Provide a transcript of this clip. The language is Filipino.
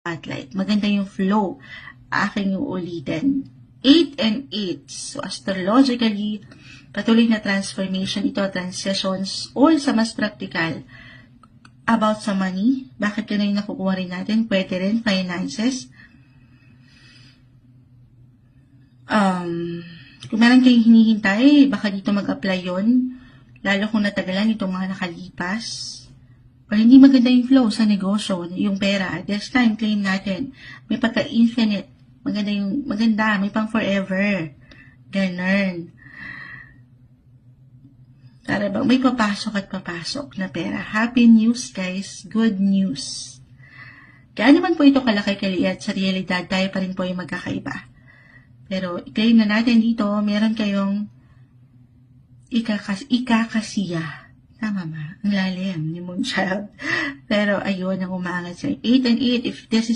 spotlight. Maganda yung flow. Aking yung ulitin. 8 and 8. So, astrologically, patuloy na transformation ito, transitions, all sa mas practical. About sa money, bakit yun yung nakukuha rin natin? Pwede rin, finances. Kung meron kayong hinihintay, baka dito mag-apply yun. Lalo kung natagalan itong mga nakalipas. Or hindi maganda yung flow sa negosyo, yung pera. This time, claim natin. May pagka-infinite. Maganda, may pang forever. Ganun. Para bang may papasok at papasok na pera. Happy news, guys. Good news. Kaya naman po ito kalaki-kaliit, sa realidad, tayo pa rin po yung magkakaiba. Pero, i-claim na natin dito, meron kayong ikakasiya. Tama ba? Ang lalim ni Moonchild. Pero, ayun, ang umangat sa 8 and 8. If this is